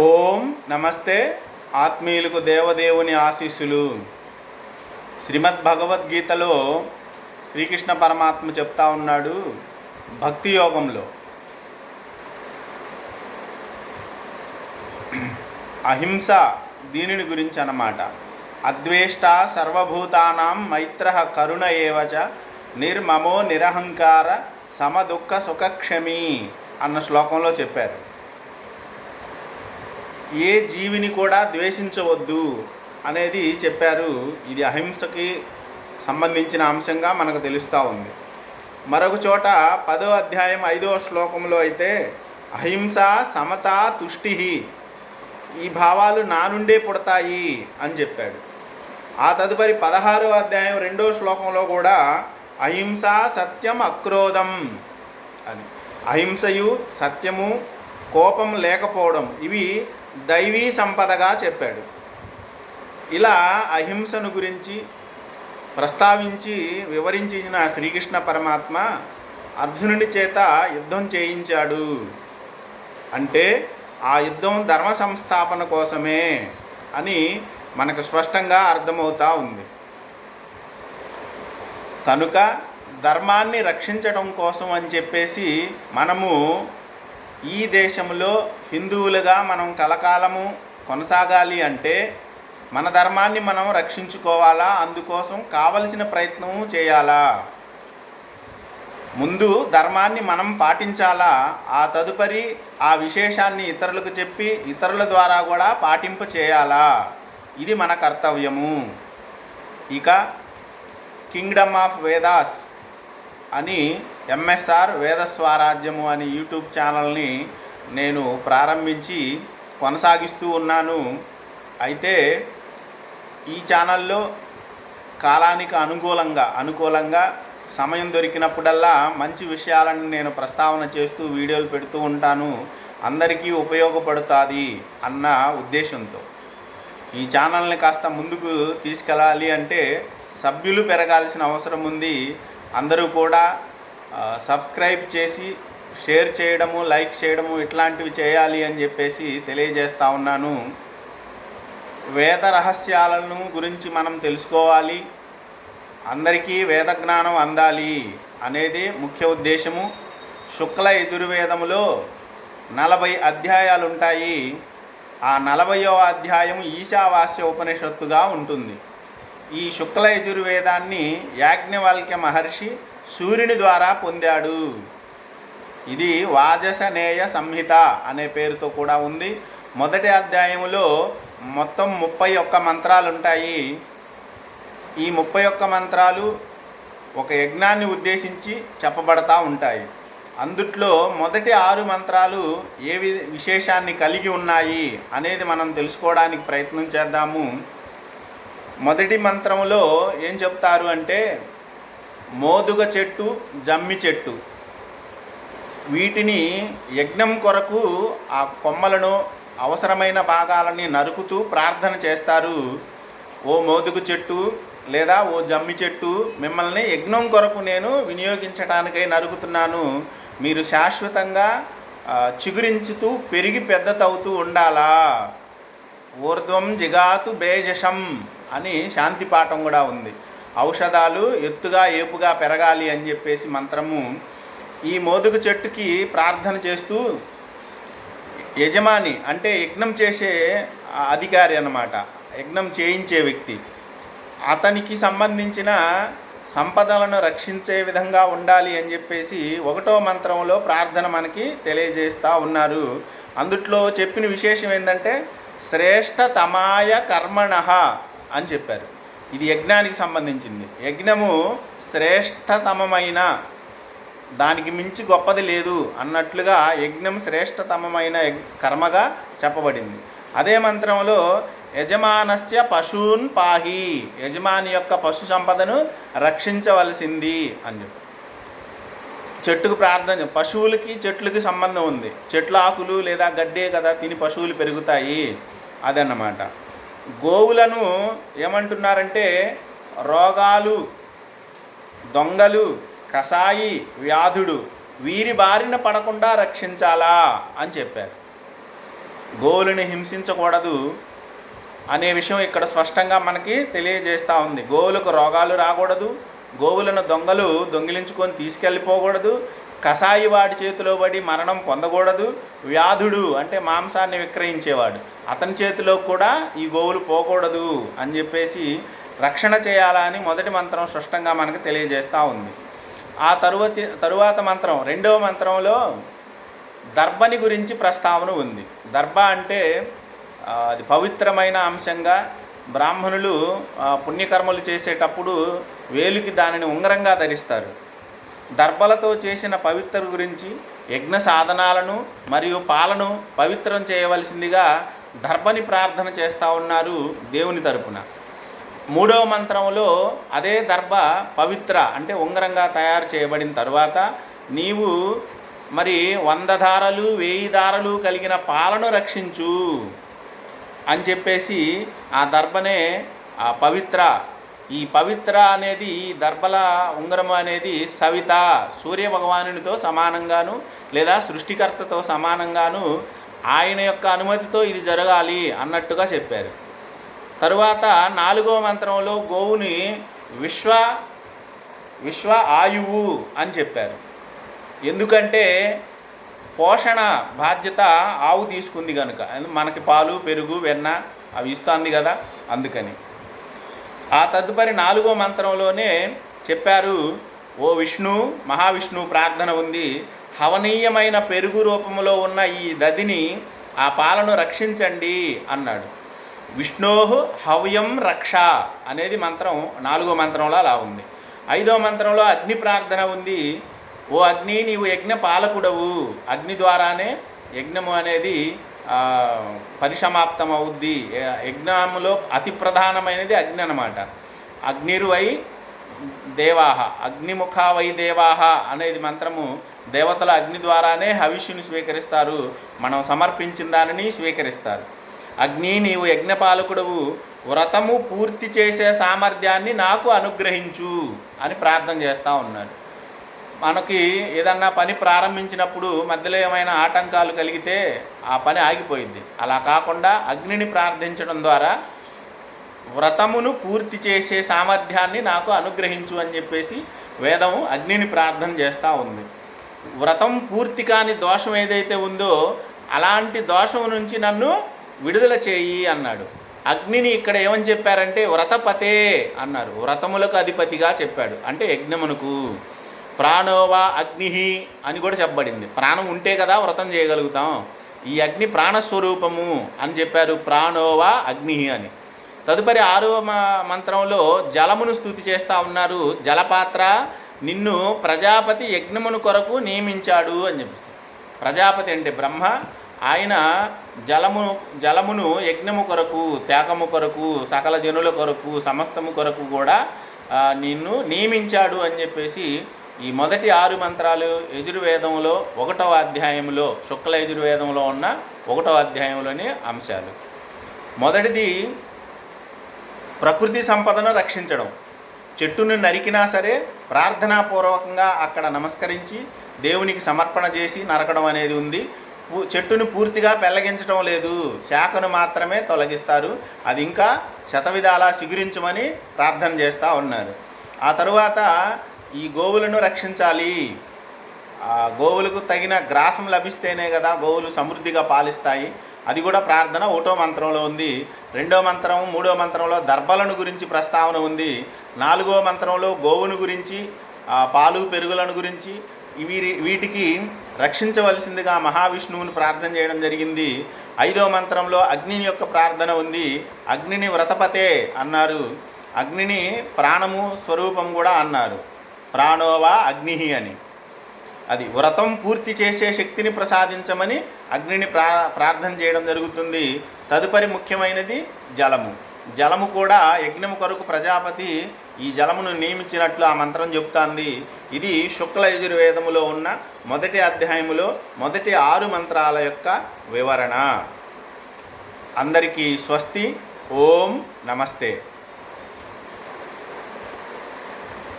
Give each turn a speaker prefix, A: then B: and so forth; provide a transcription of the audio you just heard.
A: ఓం నమస్తే. ఆత్మీయులకు దేవదేవుని ఆశీస్సులు. శ్రీమద్ భగవద్గీతలో శ్రీకృష్ణ పరమాత్మ చెప్తా ఉన్నాడు, భక్తి యోగంలో అహింస దీనిని గురించి అన్నమాట. అద్వేష్ట సర్వభూతానాం మైత్రః కరుణ ఏవచ నిర్మమో నిరహంకార సమదుఃఖ సుఖక్షమీ అన్న శ్లోకంలో చెప్పారు. ఏ జీవిని కూడా ద్వేషించవద్దు అనేది చెప్పారు. ఇది అహింసకి సంబంధించిన అంశంగా మనకు తెలుస్తూ ఉంది. మరొక చోట 10వ అధ్యాయం 5వ శ్లోకంలో అయితే అహింస సమత తుష్టి, ఈ భావాలు నా నుండే పుడతాయి అని చెప్పాడు. ఆ తదుపరి 16వ అధ్యాయం 2వ శ్లోకంలో కూడా అహింస సత్యం అక్రోధం అని, అహింసయు సత్యము కోపం లేకపోవడం ఇవి దైవీ సంపదగా చెప్పాడు. ఇలా అహింసను గురించి ప్రస్తావించి వివరించిన శ్రీకృష్ణ పరమాత్మ అర్జునుడి చేత యుద్ధం చేయించాడు. అంటే ఆ యుద్ధం ధర్మ సంస్థాపన కోసమే అని మనకు స్పష్టంగా అర్థమవుతూ ఉంది. కనుక ధర్మాన్ని రక్షించడం కోసం అని చెప్పేసి మనము ఈ దేశంలో హిందువులుగా మనం కలకాలము కొనసాగాలి అంటే మన ధర్మాన్ని మనం రక్షించుకోవాలా, అందుకోసం కావలసిన ప్రయత్నము చేయాలా. ముందు ధర్మాన్ని మనం పాటించాలా, ఆ తదుపరి ఆ విశేషాన్ని ఇతరులకు చెప్పి ఇతరుల ద్వారా కూడా పాటింప చేయాలా. ఇది మన కర్తవ్యము. ఇక కింగ్డమ్ ఆఫ్ వేదాస్ అని ఎంఎస్ఆర్ వేద స్వరాజ్యము అని యూట్యూబ్ ఛానల్ని నేను ప్రారంభించి కొనసాగిస్తూ ఉన్నాను. అయితే ఈ ఛానల్లో కాలానికి అనుకూలంగా సమయం దొరికినప్పుడల్లా మంచి విషయాలను నేను ప్రస్తావన చేస్తూ వీడియోలు పెడుతూ ఉంటాను. అందరికీ ఉపయోగపడుతుంది అన్న ఉద్దేశంతో ఈ ఛానల్ని కాస్త ముందుకు తీసుకెళ్ళాలి అంటే సభ్యులు పెరగాల్సిన అవసరం ఉంది. అందరూ కూడా సబ్స్క్రైబ్ చేసి షేర్ చేయడము, లైక్ చేయడము ఇట్లాంటివి చేయాలి అని చెప్పేసి తెలియజేస్తూ ఉన్నాను. వేద రహస్యాలను గురించి మనం తెలుసుకోవాలి, అందరికీ వేద జ్ఞానం అందాలి అనేది ముఖ్య ఉద్దేశము. శుక్ల యజుర్వేదములో 40 అధ్యాయాలు ఉంటాయి. ఆ 40వ అధ్యాయం ఈశావాస్య ఉపనిషత్తుగా ఉంటుంది. ఈ శుక్ల యజుర్వేదాన్ని యాజ్ఞవల్క్య మహర్షి సూర్యుని ద్వారా పొందాడు. ఇది వాజసనేయ సంహిత అనే పేరుతో కూడా ఉంది. మొదటి అధ్యాయంలో మొత్తం 31 మంత్రాలు ఉంటాయి. ఈ 31 మంత్రాలు ఒక యజ్ఞాన్ని ఉద్దేశించి చెప్పబడతా ఉంటాయి. అందుట్లో మొదటి 6 మంత్రాలు ఏ విశేషాన్ని కలిగి ఉన్నాయి అనేది మనం తెలుసుకోవడానికి ప్రయత్నం చేద్దాము. మొదటి మంత్రంలో ఏం చెప్తారు అంటే, మోదుగ చెట్టు, జమ్మి చెట్టు వీటిని యజ్ఞం కొరకు ఆ కొమ్మలను అవసరమైన భాగాలని నరుకుతూ ప్రార్థన చేస్తారు. ఓ మోదుగు చెట్టు లేదా ఓ జమ్మి చెట్టు, మిమ్మల్ని యజ్ఞం కొరకు నేను వినియోగించడానికై నరుకుతున్నాను. మీరు శాశ్వతంగా చిగురించుతూ పెరిగి పెద్దతవుతూ ఉండాలా. ఊర్ధ్వం జిగాతు బేజషం అని శాంతి పాఠం కూడా ఉంది. ఔషధాలు ఎత్తుగా ఏపుగా పెరగాలి అని చెప్పేసి మంత్రము. ఈ మోదుగు చెట్టుకి ప్రార్థన చేస్తూ యజమాని అంటే యజ్ఞం చేసే అధికారి అన్నమాట, యజ్ఞం చేయించే వ్యక్తి, అతనికి సంబంధించిన సంపదలను రక్షించే విధంగా ఉండాలి అని చెప్పేసి 1వ మంత్రంలో ప్రార్థన మనకి తెలియజేస్తూ ఉన్నారు. అందుట్లో చెప్పిన విశేషం ఏంటంటే శ్రేష్టతమాయ కర్మణః అని చెప్పారు. ఇది యజ్ఞానికి సంబంధించింది. యజ్ఞము శ్రేష్టతమమైన, దానికి మించి గొప్పది లేదు అన్నట్లుగా యజ్ఞం శ్రేష్టతమమైన కర్మగా చెప్పబడింది. అదే మంత్రంలో యజమానస్య పశూన్ పాహి, యజమాని యొక్క పశు సంపదను రక్షించవలసింది అని చెప్పి చెట్టుకు ప్రార్థన. పశువులకి చెట్లకి సంబంధం ఉంది. చెట్ల ఆకులు లేదా గడ్డే కదా తిని పశువులు పెరుగుతాయి, అదన్నమాట. గోవులను ఏమంటున్నారంటే రోగాలు, దొంగలు, కసాయి, వ్యాధుడు వీరి బారిన పడకుండా రక్షించాలా అని చెప్పారు. గోవులను హింసించకూడదు అనే విషయం ఇక్కడ స్పష్టంగా మనకి తెలియజేస్తూ ఉంది. గోవులకు రోగాలు రాకూడదు, గోవులను దొంగలు దొంగిలించుకొని తీసుకెళ్ళిపోకూడదు, కసాయి వాడి చేతిలో పడి మరణం పొందకూడదు, వ్యాధుడు అంటే మాంసాన్ని విక్రయించేవాడు అతని చేతిలో కూడా ఈ గోవులు పోకూడదు అని చెప్పేసి రక్షణ చేయాలని మొదటి మంత్రం స్పష్టంగా మనకు తెలియజేస్తూ ఉంది. ఆ తరువాత మంత్రం రెండవ మంత్రంలో దర్భని గురించి ప్రస్తావన ఉంది. దర్భ అంటే అది పవిత్రమైన అంశంగా బ్రాహ్మణులు పుణ్యకర్మలు చేసేటప్పుడు వేలుకి దానిని ఉంగరంగా ధరిస్తారు. దర్భలతో చేసిన పవిత్ర గురించి యజ్ఞ సాధనాలను మరియు పాలను పవిత్రం చేయవలసిందిగా దర్భని ప్రార్థన చేస్తూ ఉన్నారు దేవుని తరపున. మూడవ మంత్రంలో అదే దర్భ పవిత్ర అంటే ఉంగరంగా తయారు చేయబడిన తర్వాత నీవు మరి 100 ధారలు 1000 ధారలు కలిగిన పాలను రక్షించు అని చెప్పేసి ఆ దర్భనే ఆ పవిత్ర. ఈ పవిత్ర అనేది దర్భల ఉంగరము అనేది సవిత సూర్య భగవానునితో సమానంగాను లేదా సృష్టికర్తతో సమానంగాను ఆయన యొక్క అనుమతితో ఇది జరగాలి అన్నట్టుగా చెప్పారు. తరువాత 4వ మంత్రంలో గోవుని విశ్వ ఆయువు అని చెప్పారు. ఎందుకంటే పోషణ బాధ్యత ఆవు తీసుకుంది కనుక, మనకి పాలు పెరుగు వెన్న అవి ఇస్తుంది కదా, అందుకని. ఆ తదుపరి 4వ మంత్రంలోనే చెప్పారు, ఓ విష్ణు మహావిష్ణువు ప్రార్థన ఉంది, హవనీయమైన పెరుగు రూపంలో ఉన్న ఈ దదిని ఆ పాలను రక్షించండి అన్నాడు. విష్ణోహు హవ్యం రక్ష అనేది మంత్రం 4వ మంత్రంలో అలా ఉంది. 5వ మంత్రంలో అగ్ని ప్రార్థన ఉంది. ఓ అగ్ని నీవు యజ్ఞ పాలకుడవు, అగ్ని ద్వారానే యజ్ఞము అనేది పరిసమాప్తం అవుద్ది. యజ్ఞములో అతి ప్రధానమైనది అగ్ని అన్నమాట. అగ్నిర్వై దేవాహ అగ్నిముఖ వై దేవాహ అనేది మంత్రము. దేవతల అగ్ని ద్వారానే హవిష్యుని స్వీకరిస్తారు, మనం సమర్పించిన దానిని స్వీకరిస్తారు. అగ్ని నీవు యజ్ఞపాలకుడవు, వ్రతము పూర్తి చేసే సామర్థ్యాన్ని నాకు అనుగ్రహించు అని ప్రార్థన చేస్తూ ఉన్నాడు. మనకి ఏదన్నా పని ప్రారంభించినప్పుడు మధ్యలో ఏమైనా ఆటంకాలు కలిగితే ఆ పని ఆగిపోయింది. అలా కాకుండా అగ్నిని ప్రార్థించడం ద్వారా వ్రతమును పూర్తి చేసే సామర్థ్యాన్ని నాకు అనుగ్రహించు అని చెప్పేసి వేదము అగ్నిని ప్రార్థన చేస్తూ ఉంది. వ్రతం పూర్తి కాని దోషం ఏదైతే ఉందో అలాంటి దోషం నుంచి నన్ను విడుదల చేయి అన్నాడు. అగ్నిని ఇక్కడ ఏమని చెప్పారంటే వ్రతపతే అన్నారు, వ్రతములకు అధిపతిగా చెప్పాడు, అంటే యజ్ఞమునకు. ప్రాణోవా అగ్ని అని కూడా చెప్పబడింది. ప్రాణం ఉంటే కదా వ్రతం చేయగలుగుతాం. ఈ అగ్ని ప్రాణస్వరూపము అని చెప్పారు, ప్రాణోవా అగ్ని అని. తదుపరి 6వ మంత్రంలో జలమును స్తుతి చేస్తూ ఉన్నారు. జలపాత్ర నిన్ను ప్రజాపతి యజ్ఞమును కొరకు నియమించాడు అని చెప్పి. ప్రజాపతి అంటే బ్రహ్మ, ఆయన జలమును యజ్ఞము కొరకు, త్యాగము కొరకు, సకల జనుల కొరకు, సమస్తము కొరకు కూడా నిన్ను నియమించాడు అని చెప్పేసి ఈ మొదటి 6 మంత్రాలు యజుర్వేదంలో 1వ అధ్యాయంలో, శుక్ల యజుర్వేదంలో ఉన్న 1వ అధ్యాయంలోని అంశాలు. మొదటిది ప్రకృతి సంపదను రక్షించడం. చెట్టును నరికినా సరే ప్రార్థనాపూర్వకంగా అక్కడ నమస్కరించి దేవునికి సమర్పణ చేసి నరకడం అనేది ఉంది. చెట్టును పూర్తిగా పెళ్ళగించడం లేదు, శాఖను మాత్రమే తొలగిస్తారు. అది ఇంకా శతవిధాలా చిగురించమని ప్రార్థన చేస్తూ ఉన్నారు. ఆ తరువాత ఈ గోవులను రక్షించాలి. ఆ గోవులకు తగిన గ్రాసం లభిస్తేనే కదా గోవులు సమృద్ధిగా పాలిస్తాయి. అది కూడా ప్రార్థన 1వ మంత్రంలో ఉంది. 2వ మంత్రం 3వ మంత్రంలో దర్భలను గురించి ప్రస్తావన ఉంది. 4వ మంత్రంలో గోవును గురించి, పాలు పెరుగులను గురించి, వీటికి రక్షించవలసిందిగా మహావిష్ణువుని ప్రార్థన చేయడం జరిగింది. 5వ మంత్రంలో అగ్ని యొక్క ప్రార్థన ఉంది. అగ్నిని వ్రతపతే అన్నారు, అగ్నిని ప్రాణము స్వరూపం కూడా అన్నారు, ప్రాణోవా అగ్ని అని. అది వ్రతం పూర్తి చేసే శక్తిని ప్రసాదించమని అగ్నిని ప్రార్థన చేయడం జరుగుతుంది. తదుపరి ముఖ్యమైనది జలము. జలము కూడా యజ్ఞము కొరకు ప్రజాపతి ఈ జలమును నియమించినట్లు ఆ మంత్రం చెబుతోంది. ఇది శుక్ల యజుర్వేదములో ఉన్న మొదటి అధ్యాయములో మొదటి 6 మంత్రాల యొక్క వివరణ. అందరికీ స్వస్తి. ఓం నమస్తే.